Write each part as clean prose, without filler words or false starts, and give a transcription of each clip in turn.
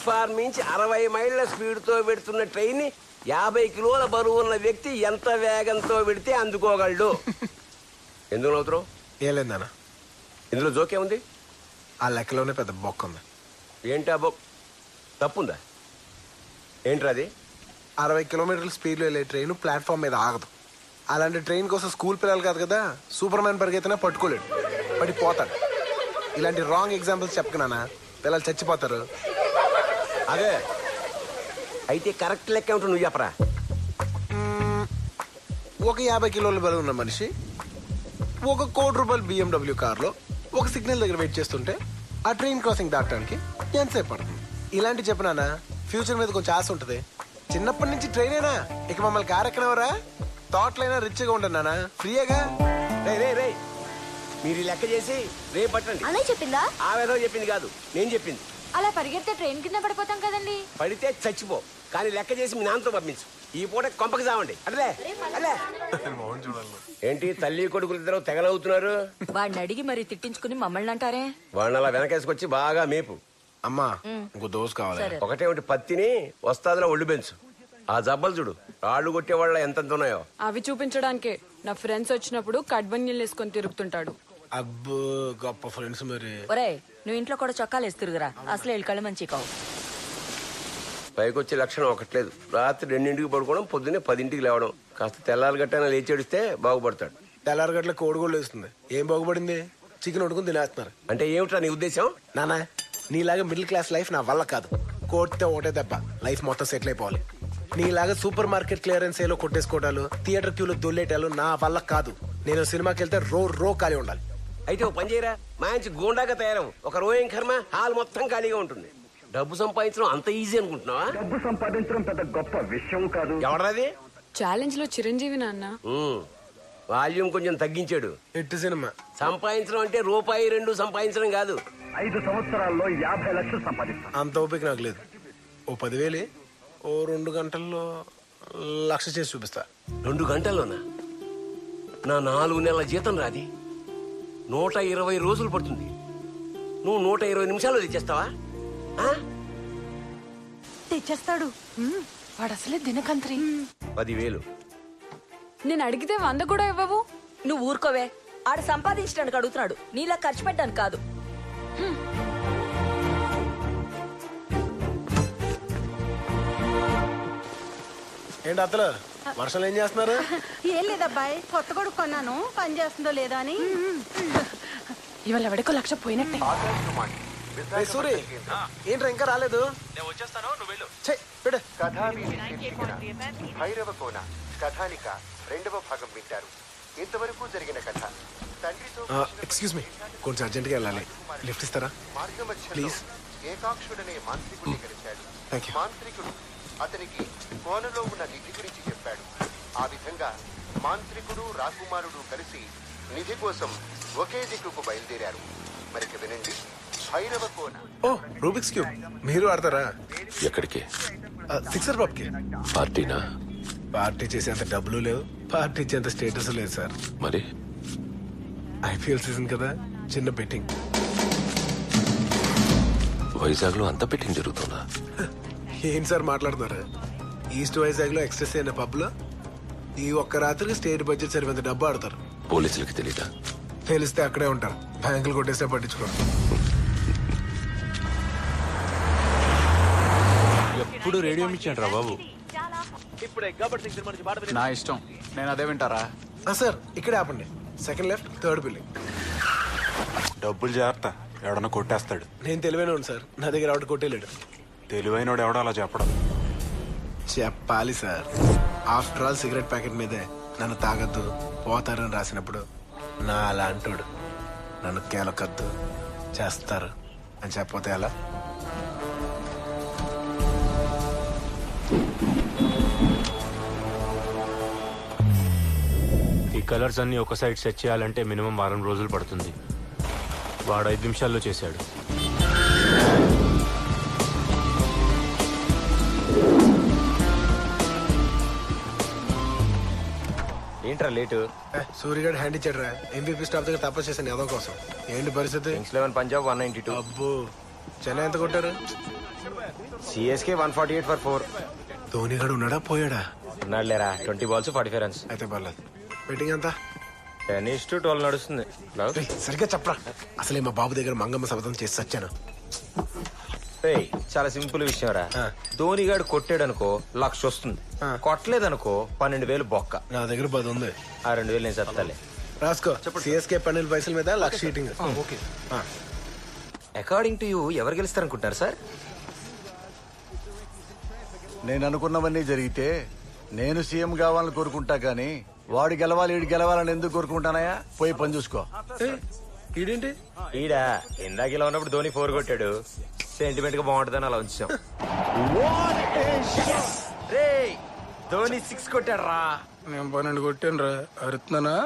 Platform నుంచి 60 మైళ్ళ speed తో పెడుతున్న ట్రైన్ ని 50 కిలోల బరువు ఉన్న వ్యక్తి ఎంత వేగంతో పెడితే అందుకోగలడు. ఎందుకు నవ్వుతున్నావు? ఏం లేదన్నా, ఇందులో జోకే ఉంది. ఆ లెక్కలోనే పెద్ద బొక్క ఉంది. ఏంటి ఆ తప్పుందా? ఏంట్రా అది? 60 కిలోమీటర్ల స్పీడ్లో వెళ్ళే ట్రైన్ ప్లాట్ఫామ్ మీద ఆగదు. అలాంటి ట్రైన్ కోసం స్కూల్ పిల్లలు కాదు కదా, సూపర్ మ్యాన్ పరిగెత్తినా పట్టుకోలేడు, పడిపోతాడు. ఇలాంటి రాంగ్ ఎగ్జాంపుల్స్ చెప్పకనా పిల్లలు చచ్చిపోతారు. అదే అయితే కరెక్ట్ లెక్క ఉంటుంది, నువ్వు చెప్పరా. ఒక 50 కిలోల బరువు ఉన్న మనిషి 1 కోటి రూపాయల BMW కార్లో ఒక సిగ్నల్ దగ్గర వెయిట్ చేస్తుంటే ఆ ట్రైన్ క్రాసింగ్ దాటడానికి ఎంతసేపు పడుతుంది? ఇలాంటి చెప్పనా ఫ్యూచర్ మీద కొంచెం ఆశ ఉంటుంది. చిన్నప్పటి నుంచి ట్రైనేనా, ఇక మమ్మల్ని కార్ ఎక్కనవరా, థాట్లైనా రిచ్గా ఉండన్నానా, ఫ్రీగా. రే మీరు ఈ లెక్క చేసి రేపు పట్టండి. అలా చెప్పిందా? ఆ వేదో చెప్పింది కాదు, నేను చెప్పింది. అలా పరిగెడితే ట్రైన్ కింద పడిపోతాం కదండి. పడితే చచ్చిపో, కానీ లెక్క చేసి మీ నాన్నతో పంపించు. ఈ పూట కొంపకి సావండి. అట్లే అట్లే. ఏంటి తల్లి కొడుకులు ఇద్దరు తెగలవుతున్నారు? వాడిని అడిగి మరి తిట్టించుకుని మమ్మల్ని అంటారే. వాళ్ళని అలా వెనకేసుకొచ్చి బాగా మేపు. అమ్మా ఇంకో దోశ కావాలి. ఒకటే ఒకటి పత్తిని వస్తాదిలో ఒళ్ళు పెంచు. ఆ జబ్బలు చూడు, రాళ్ళు కొట్టే వాళ్ళ ఎంతెంత ఉన్నాయో. అవి చూపించడానికే నా ఫ్రెండ్స్ వచ్చినప్పుడు కడ్బన్యలు వేసుకొని తిరుగుతుంటాడు. అబ్బో గొప్ప ఫ్రెండ్స్ మరి. ఒరే నువ్వు ఇంట్లో కూడా చొక్కాలు వేసి తిరుగురా, అసలు వీళ్ళు కళ్ళు మంచి కావు. పైకొచ్చే లక్షణం ఒకట్లేదు. రాత్రి 2ంటికి పడుకోవడం, పొద్దున్నే 10ంటికి లేవడం. కాస్త తెల్లారి గట్టైనా లేచేడిస్తే బాగుపడతాడు. తెల్లారగట్ల కోడిగోళ్ళు వేస్తుంది. ఏం బాగుపడింది? చికెన్ వండుకుని తినేస్తున్నారు. అంటే ఏమిట్రా నీ ఉద్దేశం? నానా నీలాగా మిడిల్ క్లాస్ లైఫ్ నా వల్ల కాదు. కోడితే ఒకటే దెబ్బ, లైఫ్ మొత్తం సెటిల్ అయిపోవాలి. నీలాగా సూపర్ మార్కెట్ క్లియరెన్స్ ఏలో కొట్టేసుకోవడాలు, థియేటర్ క్యూలో దొల్లేటాలు నా వల్ల కాదు. నేను సినిమాకి వెళ్తే రో ఖాళీ ఉండాలి. అయితే ఓ పని చేయరా, మంచి గోండాగా తయారవు. ఒక రోయం కర్మ, హాల్ మొత్తం ఖాళీగా ఉంటుంది. డబ్బు సంపాదించడం అంత ఈజీ అనుకుంటున్నావా? డబ్బు సంపాదించడం పెద్ద గొప్ప విషయం కాదు. ఎవడది? ఛాలెంజ్ లో చిరంజీవి నాన్న. వాల్యూమ్ కొంచెం తగ్గించాడు. ఎట్టు సినిమా సంపాదించడం అంటే రూపాయి 2 సంపాదించడం కాదు. 5 సంవత్సరాల్లో 50 లక్షలు సంపాదిస్తాను. అంత ఓపిక నాకు లేదు. ఓ 10,000 ఓ 2 గంటల్లో 1,00,000 చేసి చూపిస్తా. 2 గంటల్లోనా? నా 4 నెలల జీతం రాది. 120 రోజులు పడుతుంది. నువ్వు 120 నిమిషాలు తెచ్చేస్తావా? తెచ్చేస్తాడు. వాడు అసలే దినకంత్రి. 10,000 నేను అడిగితే 100 కూడా ఇవ్వవు. నువ్వు ఊరుకోవే, ఆడ సంపాదించడానికి అడుగుతున్నాడు, నీలా ఖర్చు పెట్టడానికి కాదు. ఏంటి అత్తలు వర్షాలు ఏం చేస్తున్నారు? ఏం లేదబ్బాయి, కొత్త కొడుకు కొన్నాను, పని చేస్తుందో లేదో అని. ఇవాళ ఎవడికో 1,00,000 పోయినట్టే. సూరి ఏంట్రా ఇంకా రాలేదు? నేను వచ్చేస్తాను, నువ్వు వెళ్ళు. భైరవ కోన కథానిక 2వ భాగం వింటారు. ఇంతవరకు జరిగిన కథ. ఎక్స్క్యూజ్ మీ, కొంచెం అర్జెంట్గా వెళ్ళాలి. లిఫ్ట్ ఇస్తారా ప్లీజ్? ఏకాక్షుడనే మాంత్రికుడిని కలిశాడు. మాంత్రికుడు అతనికి కోనలో ఉన్న నిధి గురించి చెప్పాడు. ఆ విధంగా మాంత్రికుడు రాకుమారుడు కలిసి నిధి కోసం ఒకే దిక్కుకు బయలుదేరారు. మరికి వినండి, భైరవ కోన. ఓ రూబిక్స్ క్యూబ్ మీరు ఆడతారా? ఎక్కడికి? సిక్సర్ బాబుకి. పార్టీనా? పార్టీ చేసేంత డబ్బులు లేవు, పార్టీ ఇచ్చేంత స్టేటస్ లేదు సార్. మరి ఐపీఎల్ సీజన్ కదా, చిన్న బెట్టింగ్. వైజాగ్ లో అంత బెట్టింగ్ జరుగుతుందా? ఏం సార్ మాట్లాడుతున్నారు? ఈస్ట్ వైజాగ్ లో ఎక్స్ట్రెస్ అయిన పబ్ లో ఈ ఒక్క రాత్రికి స్టేట్ బడ్జెట్ సరిపోతే డబ్బు ఆడతారు. పోలీసులకి తెలీదా? తెలిస్తే అక్కడే ఉంటారు, బ్యాంకులు కొట్టేస్తే పట్టించుకోరు. ఎప్పుడు రేడియో ఇచ్చాడు రా బాబు. నా ఇష్టం, నేను అదే వింటారా? సార్ ఇక్కడే ఆపండి, సెకండ్ లెఫ్ట్, థర్డ్ బిల్డింగ్. డబ్బులు జాగ్రత్త, ఎవడన్నా కొట్టేస్తాడు. నేను తెలివైన సార్, నా దగ్గర ఎవడు కొట్టేలేడు. తెలివైనోడు ఎవడో అలా చెప్పడం. చెప్పాలి sir. After all cigarette packet మీదే నన్ను తాగద్దు పోతారని రాసినప్పుడు నా అలా అంటాడు నన్ను కేలకద్దు చేస్తారు అని చెప్పపోతే ఎలా? ఈ కలర్స్ అన్ని ఒక సైడ్ సెట్ చేయాలంటే మినిమం 1 రోజులు పడుతుంది. వాడు 5 నిమిషాల్లో చేశాడు. ఏంట్రా లేటు? సూర్యగడ్ హ్యాండ్ ఇచ్చాడు రా. MVP స్టాఫ్ దగ్గర తప్ప చేశాను ఏదో కోసం. ఏంటి పరిస్థితి? Kings 11 పంజాబ్ 192. అబ్బో చెన్నై ఎంత కొట్టారు? CSK 148 for 4. ధోని గడు ఉన్నాడా పోయాడా? ఉన్నాడు లేరా, 20 balls 45 runs. అయితే పర్లేదు. బెట్టింగ్ ఎంత? 10-12 నడుస్తుంది. రేయ్, సరిగ్గా చెప్పరా. అసలే మా బాబు దగ్గర మంగమ్మ శబ్దం చేసి వచ్చాను. రేయ్, చాలా సింపుల్ విషయం రా. ధోని గాడు కొట్టాడు అనుకో 1,00,000 వస్తుంది. కొట్టలేదనుకో 12,000 బొక్క. నా దగ్గర 10 ఉంది. ఆ 2,000 నేను చెప్తాలే. రాసుకో. సిఎస్కే 12 పైసల మీద 1,00,000 sheeting. Okay. According to you ఎవరు గెలుస్తారనుకుంటారు సార్? నేను అనుకున్నవన్నీ జరిగితే నేను సీఎం కావాలని కోరుకుంటా గానీ వాడు గెలవాలి వీడు గెలవాలని ఎందుకు కోరుకుంటానయా? పోయి పని చూసుకో. ఈడేంటి? ఈడా ఇందాక ఇలా ఉన్నప్పుడు ధోని 4 కొట్టాడు. సెంటిమెంట్ గా బాగుంటుందని అలా ఉంచాం. రేయ్, ధోని 6 కొట్టాడు రా. నేను 12 కొట్టాను రా. అరుతున్నానా?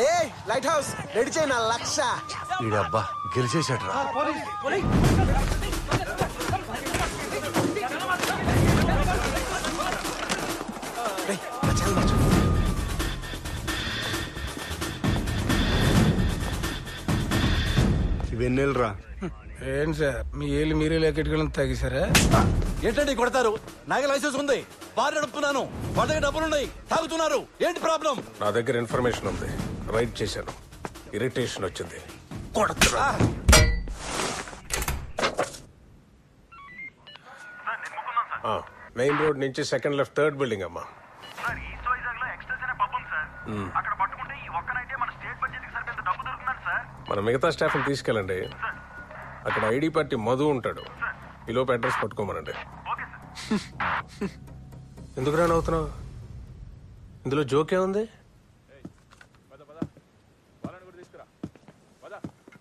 ఏ లైట్ హౌస్ రెడీ చేయి నా 1,00,000. ఈడబ్బా గెలిచేశాడు రా. వెన్నెలరా. ఏంటి సార్ మీ ఏళ్ళు మీరే లెక్కెట్టుకోవడం తగ్గిసారా? ఏంటండి కొడతారు? నాకు లైసెన్స్ ఉంది, బార్ నడుపుతున్నాను, వాళ్ళ దగ్గర డబ్బులున్నాయి, తాగుతున్నారు. ఏంటి ప్రాబ్లం? నా దగ్గర ఇన్ఫర్మేషన్ ఉంది, రైడ్ చేశాను, ఇరిటేషన్ వచ్చింది. మెయిన్ రోడ్ నుంచి సెకండ్ లెఫ్ట్ 3rd బిల్డింగ్ అమ్మా. మన మిగతా స్టాఫ్ తీసుకెళ్ళండి. అక్కడ ఐడి పార్టీ మధు ఉంటాడు. ఈలోపు అడ్రస్ పట్టుకోమనండి. ఎందుకు రాని అవుతున్నావు? ఇందులో జోకే ఉంది.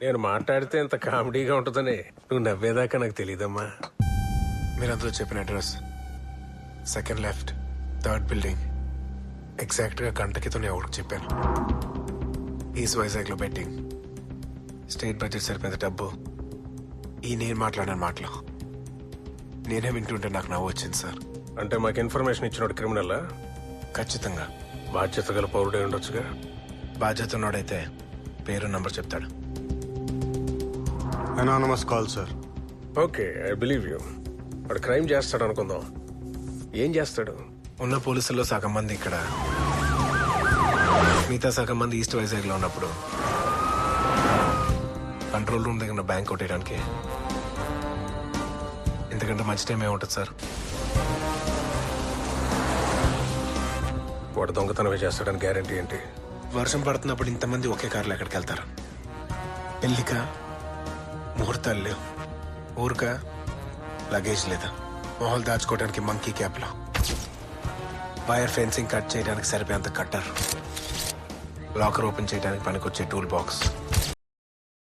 నేను మాట్లాడితే ఇంత కామెడీగా ఉంటుందని నువ్వు నవ్వేదాకా నాకు తెలియదమ్మా. మీరు అందులో చెప్పిన address second left 3rd building. Exact గా గంట క్రితం నేను ఒకటి చెప్పాను. ఈస్ట్ వైజాగ్ లో బెట్టింగ్, స్టేట్ బడ్జెట్ సరిపోయేంత డబ్బు. ఈ నేను మాట్లాడిన మాటలు నేనే వింటుంటే నాకు నవ్వు వచ్చింది సార్. అంటే మాకు ఇన్ఫర్మేషన్ ఇచ్చినోడు క్రిమినల్? ఖచ్చితంగా. బాధ్యత గల పౌరుడే ఉండొచ్చుగా. బాధ్యత ఉన్నోడైతే పేరు నంబర్ చెప్తాడు. Anonymous call sir. Okay, I believe you. వాడు క్రైమ్ చేస్తాడు అనుకుందాం. ఏం చేస్తాడు? ఉన్న పోలీసుల్లో సగం మంది ఇక్కడ, మిగతా సగం మంది ఈస్ట్ వైజాగ్ లో ఉన్నప్పుడు కంట్రోల్ రూమ్ దగ్గర బ్యాంక్ కొట్టేయడానికి ఇంతకంటే మంచి టైం ఏముంటుంది సార్? వాడు దొంగతనమే చేస్తాడని గ్యారంటీ ఏంటి? వర్షం పడుతున్నప్పుడు ఇంతమంది ఒకే కార్లో ఎక్కడికి వెళ్తారు? పెళ్లిక, ముహూర్తాలు లేవు, ఊరిక, లగేజ్ లేదా, మొహాలు దాచుకోవడానికి మంకీ క్యాప్లో, వైర్ ఫెన్సింగ్ కట్ చేయడానికి సరిపోయేంత కట్టర్, లాకర్ ఓపెన్ చేయడానికి పనికొచ్చే టూల్ బాక్స్,